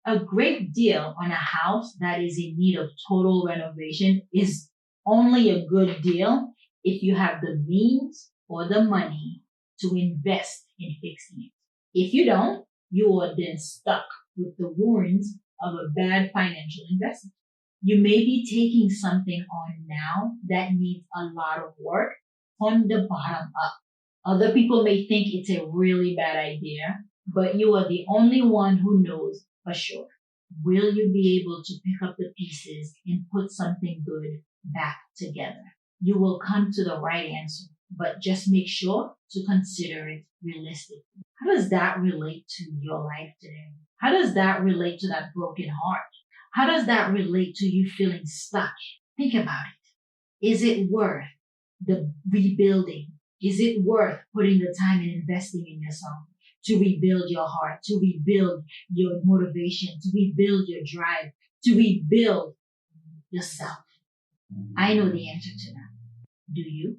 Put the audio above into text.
A great deal on a house that is in need of total renovation is only a good deal if you have the means or the money to invest in fixing it. If you don't, you are then stuck with the ruins of a bad financial investment. You may be taking something on now that needs a lot of work from the bottom up. Other people may think it's a really bad idea, but you are the only one who knows for sure. Will you be able to pick up the pieces and put something good back together? You will come to the right answer, but just make sure to consider it realistically. How does that relate to your life today? How does that relate to that broken heart? How does that relate to you feeling stuck? Think about it. Is it worth the rebuilding? Is it worth putting the time and investing in yourself to rebuild your heart, to rebuild your motivation, to rebuild your drive, to rebuild yourself? I know the answer to that. Do you?